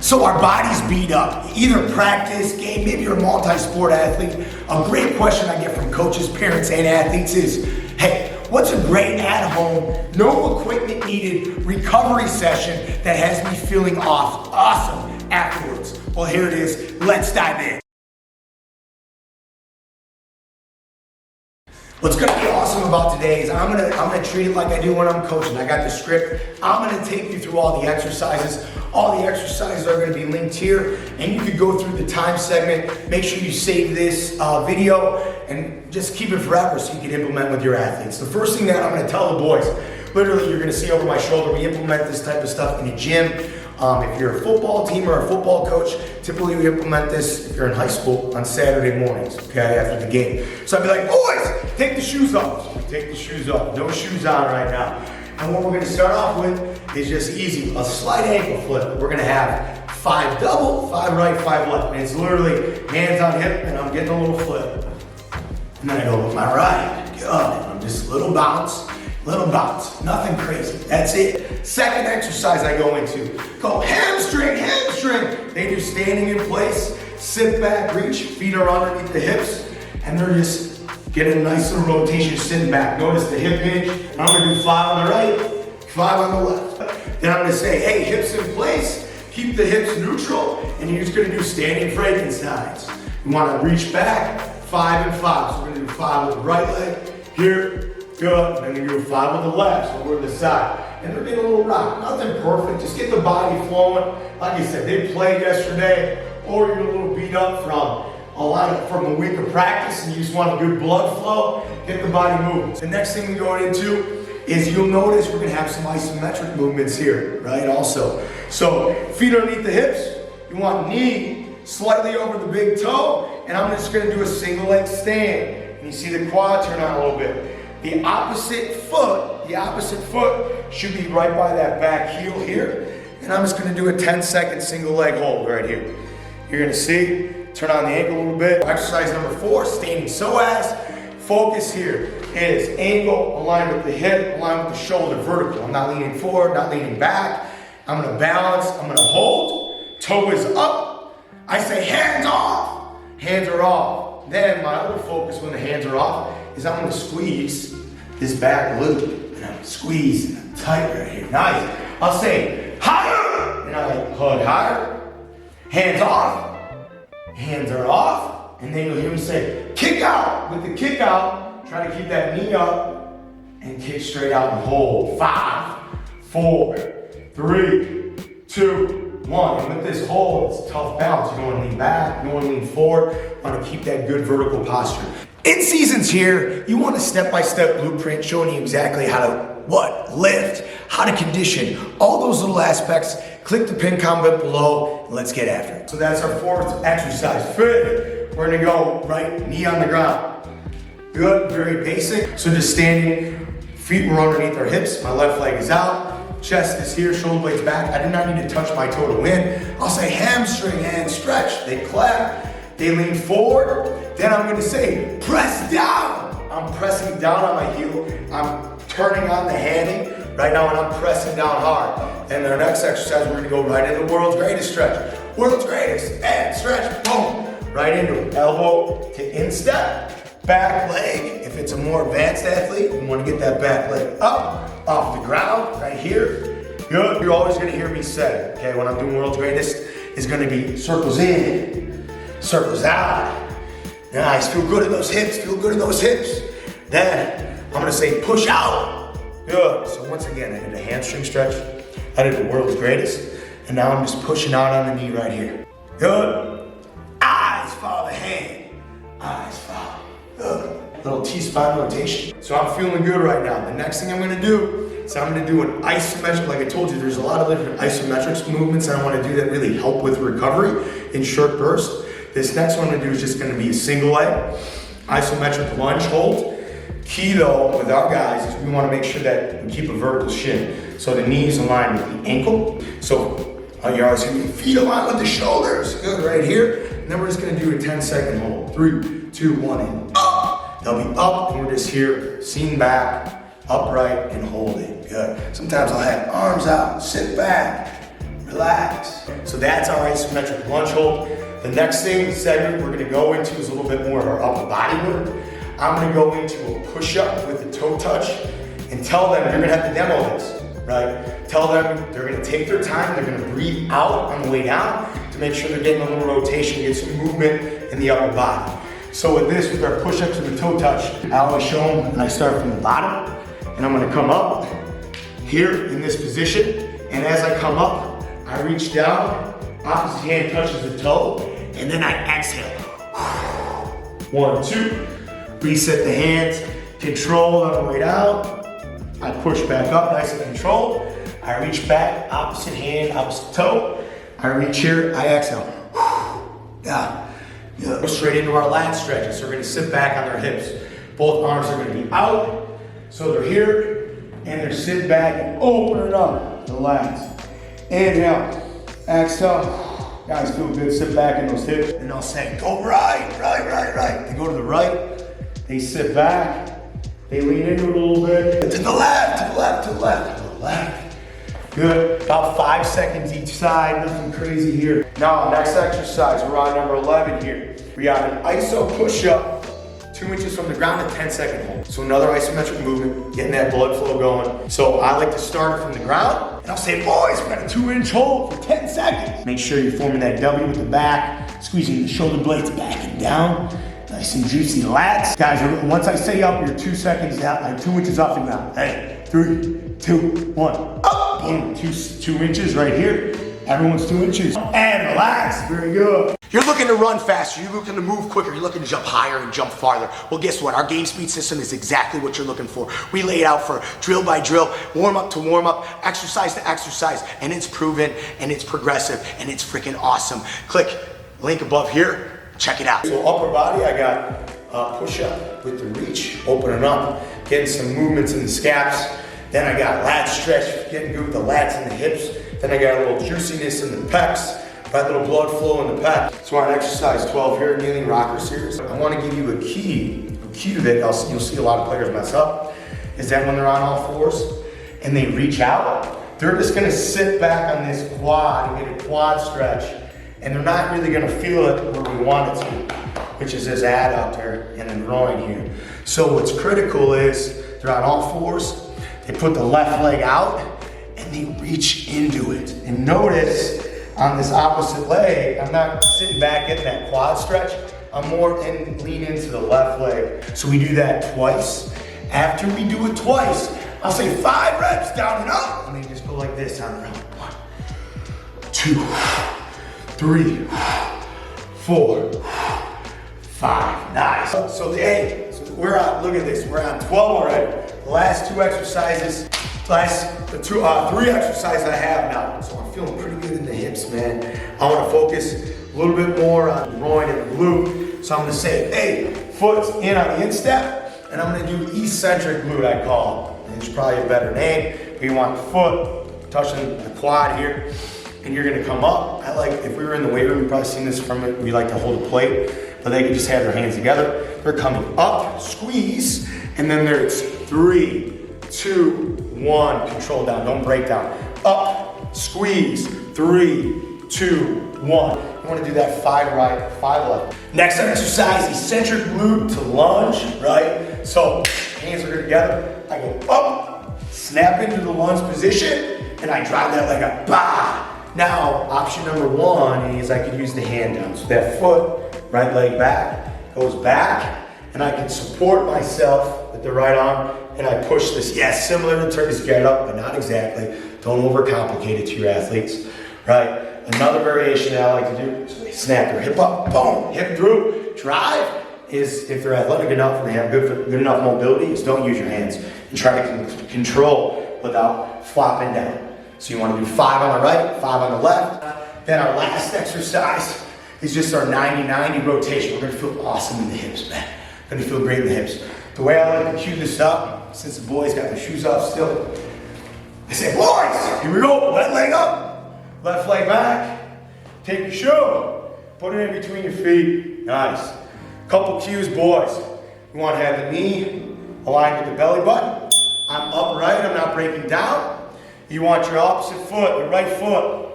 So our body's beat up, either practice, game, maybe you're a multi-sport athlete. A great question I get from coaches, parents, and athletes is, hey, what's a great at-home, no equipment needed recovery session that has me feeling awesome afterwards? Well, here it is, let's dive in. What's gonna be awesome about today is I'm gonna treat it like I do when I'm coaching. I got the script. I'm gonna take you through all the exercises. All the exercises are gonna be linked here, and you can go through the time segment. Make sure you save this video and just keep it forever so you can implement with your athletes. The first thing that I'm gonna tell the boys, literally you're gonna see over my shoulder, we implement this type of stuff in the gym. If you're a football team or a football coach, typically we implement this if you're in high school on Saturday mornings, okay, after the game. So I'd be like, boys, take the shoes off. Take the shoes off, no shoes on right now. And what we're gonna start off with is just easy, a slight ankle flip. We're gonna have 5 double, 5 right, 5 left. And it's literally hands on hip and I'm getting a little flip. And then I go with my right, good. I'm just little bounce, nothing crazy, that's it. Second exercise I go into, go hamstring. They do standing in place, sit back, reach, feet are underneath the hips, and they're just getting a nice little rotation sitting back. Notice the hip hinge. I'm gonna do 5 on the right, 5 on the left. Then I'm gonna say, hey, hips in place, keep the hips neutral, and you're just gonna do standing Frankensteins. You wanna reach back, 5 and 5. So we're gonna do 5 with the right leg, here, good, and then you do 5 with the left, so we're to the side. And they're getting a little rock, nothing perfect, just get the body flowing. Like I said, they played yesterday, or you're a little beat up from a week of practice and you just want a good blood flow, get the body moving. The next thing we're going into is you'll notice we're gonna have some isometric movements here, right, also. So feet underneath the hips, you want knee slightly over the big toe, and I'm just gonna do a single leg stand. And you see the quad turn on a little bit. The opposite foot should be right by that back heel here. And I'm just gonna do a 10-second single leg hold right here. You're gonna see, turn on the ankle a little bit. Exercise number 4, standing psoas. Focus here is ankle aligned with the hip, aligned with the shoulder, vertical. I'm not leaning forward, not leaning back. I'm gonna balance, I'm gonna hold. Toe is up. I say hands off. Hands are off. Then my other focus when the hands are off is I'm gonna squeeze this back glute. And I'm squeeze tight right here. Nice. I'll say higher. And I hug higher. Hands off. Hands are off. And then you'll hear me say kick out. With the kick out, try to keep that knee up and kick straight out and hold. 5, 4, 3, 2, 1. And with this hold, it's a tough balance. You don't want to lean back, you don't want to lean forward. You want to keep that good vertical posture. In seasons here, you want a step-by-step blueprint showing you exactly how to lift, how to condition, all those little aspects. Click the pin comment below, and let's get after it. So that's our 4th exercise. 5th, we're gonna go right knee on the ground. Good, very basic. So just standing, feet were underneath our hips, my left leg is out, chest is here, shoulder blades back. I do not need to touch my toe to win. I'll say hamstring and stretch. They clap, they lean forward. Then I'm gonna say, press down. I'm pressing down on my heel. I'm turning on the hammy right now and I'm pressing down hard. And our next exercise, we're gonna go right into world's greatest stretch. World's greatest, and stretch, boom. Right into it. Elbow to instep, back leg. If it's a more advanced athlete, you wanna get that back leg up, off the ground, right here. Good, you're always gonna hear me say, okay, when I'm doing world's greatest, it's gonna be circles in, circles out. Nice, feel good in those hips, feel good in those hips. Then, I'm gonna say push out. Good, so once again, I did a hamstring stretch, I did the world's greatest, and now I'm just pushing out on the knee right here. Good, eyes follow the hand, eyes follow, good. Little T-spine rotation. So I'm feeling good right now. The next thing I'm gonna do is I'm gonna do an isometric, like I told you, there's a lot of different isometrics movements I wanna do that really help with recovery in short bursts. This next one I'm gonna do is just gonna be a single leg, isometric lunge hold. Key though, with our guys, is we wanna make sure that we keep a vertical shin. So the knees align with the ankle. So you're always gonna be feet aligned with the shoulders. Good, right here. And then we're just gonna do a 10-second hold. 3, 2, 1, and up. They'll be up, and we're just here, seen back, upright, and holding. Good. Sometimes I'll have arms out, sit back, relax. So that's our isometric lunge hold. The next segment we're gonna go into is a little bit more of our upper body work. I'm gonna go into a push-up with the toe touch and tell them, you're gonna have to demo this, right? Tell them they're gonna take their time, they're gonna breathe out on the way down to make sure they're getting a little rotation, get some movement in the upper body. So with this, with our push-ups and the toe touch, I always show them, and I start from the bottom, and I'm gonna come up here in this position, and as I come up, I reach down, opposite hand touches the toe, and then I exhale. 1, 2, reset the hands, control on the way down. I push back up, nice and controlled. I reach back, opposite hand, opposite toe. I reach here, I exhale. Down. Go straight into our lat stretches. So we're gonna sit back on their hips. Both arms are gonna be out. So they're here, and they're sitting back and open it up, the lats. Inhale, exhale. Guys, feel good, sit back in those hips. And I'll say, go right, right, right, right. They go to the right, they sit back, they lean into it a little bit. To the left, to the left, to the left, to the left. Good, about 5 seconds each side, nothing crazy here. Now, next exercise, we're on number 11 here. We got an iso push-up, 2 inches from the ground, a 10-second hold. So another isometric movement, getting that blood flow going. So I like to start from the ground, and I'll say, boys, we got a 2-inch hold for 10 seconds. Make sure you're forming that W with the back, squeezing the shoulder blades back and down. Nice and juicy lats. Guys, once I say up, you're 2 seconds down, like 2 inches off the ground. Hey, 3, 2, 1, up. Boom, 2 inches right here. Everyone's 2 inches. And relax, very good. You're looking to run faster, you're looking to move quicker, you're looking to jump higher and jump farther. Well, guess what? Our game speed system is exactly what you're looking for. We lay it out for drill by drill, warm up to warm up, exercise to exercise, and it's proven, and it's progressive, and it's freaking awesome. Click link above here, check it out. So upper body, I got push up with the reach, opening up, getting some movements in the scaps. Then I got lat stretch, getting good with the lats and the hips. Then I got a little juiciness in the pecs, got a little blood flow in the pec. So on exercise 12 here, kneeling rocker series, I want to give you a key to that you'll see a lot of players mess up, is that when they're on all fours and they reach out, they're just going to sit back on this quad and get a quad stretch, and they're not really going to feel it where we want it to, which is this ad out there and the groin here. So what's critical is they're on all fours, they put the left leg out, and they reach into it. And notice on this opposite leg, I'm not sitting back getting that quad stretch. I'm more lean into the left leg. So we do that twice. After we do it twice, I'll say 5 reps down and up. And they just go like this on the round. 1, 2, 3, 4, 5. Nice. So we're on, look at this, we're on 12 already. The last 2 exercises, three exercises I have now. So I'm feeling pretty good in the hips, man. I want to focus a little bit more on the groin and the glute. So I'm going to say, hey, foot's in on the instep, and I'm going to do eccentric glute, I call it. There's probably a better name, but you want the foot touching the quad here, and you're going to come up. I like, if we were in the weight room, you've probably seen this from it, we like to hold a plate, but they can just have their hands together. They're coming up, squeeze, and then there's 3, 2, 1, control down, don't break down. Up, squeeze, 3, 2, 1. You want to do that 5 right, 5 left. Next exercise, eccentric glute to lunge, right? So hands are together, I go up, snap into the lunge position, and I drive that leg up, bah! Now, option number 1 is I could use the hand down. So that foot, right leg back, goes back, and I can support myself with the right arm, and I push this, yes, similar to turkey's get up, but not exactly. Don't overcomplicate it to your athletes, right? Another variation that I like to do is snap your hip up, boom, hip through. Drive is, if they're athletic enough and they have good enough mobility, is don't use your hands and try to control without flopping down. So you want to do 5 on the right, 5 on the left. Then our last exercise is just our 90-90 rotation. We're going to feel awesome in the hips, man. We're going to feel great in the hips. The way I like to cue this up, since the boys got their shoes off still, I say, boys, here we go, left leg up, left leg back, take your shoe, put it in between your feet, nice. Couple cues, boys. You want to have the knee aligned with the belly button. I'm upright, I'm not breaking down. You want your opposite foot, your right foot,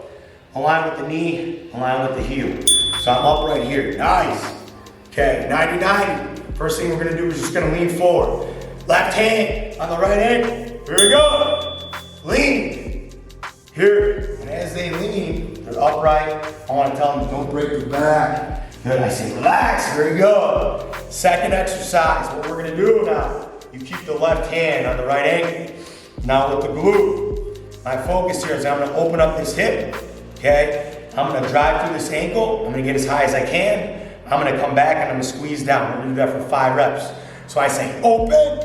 align with the knee, align with the heel. So I'm up right here, nice. Okay, 90-90. First thing we're gonna do is just gonna lean forward. Left hand on the right ankle, here we go. Lean, here, and as they lean, they're upright. I wanna tell them, don't break your back. Good, I say relax, here we go. Second exercise, what we're gonna do now, you keep the left hand on the right ankle. Now with the glute, my focus here is I'm gonna open up this hip, okay? I'm gonna drive through this ankle, I'm gonna get as high as I can. I'm gonna come back and I'm gonna squeeze down. We're gonna do that for 5 reps. So I say open,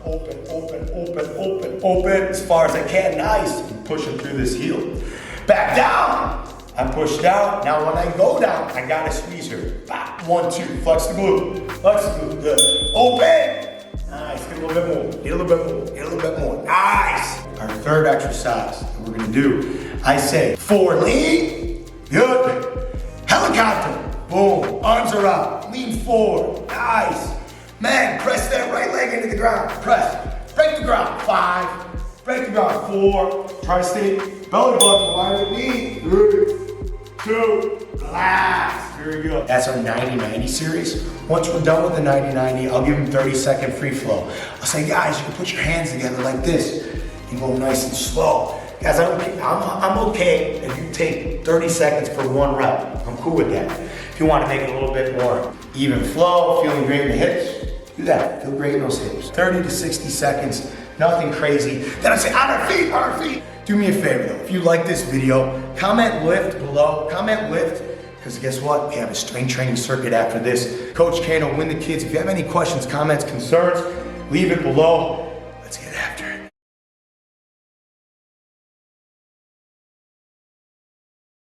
open, open, open, open, open, as far as I can, nice. And pushing through this heel. Back down, I push down. Now when I go down, I gotta squeeze here. 1, 2, flex the glute, good. Open, nice, get a little bit more, get a little bit more, get a little bit more, nice. Our third exercise that we're gonna do, I say 4 lean, good. Helicopter, boom, arms are up, lean forward, nice. Man, press that right leg into the ground, press, break the ground, 5, break the ground, 4, try to stay belly button, align with me, 3, 2, relax, here we go. That's our 90-90 series. Once we're done with the 90-90, I'll give them 30-second free flow. I'll say, guys, you can put your hands together like this and go nice and slow. Guys, I'm okay if you take 30 seconds for 1 rep. I'm cool with that. If you want to make it a little bit more even flow, feeling great in the hips, do that. Feel great in those hips. 30 to 60 seconds, nothing crazy. Then I say, on our feet. Do me a favor though, if you like this video, comment lift below, comment lift, because guess what? We have a strength training circuit after this. Coach Kano, Win the Kids. If you have any questions, comments, concerns, leave it below.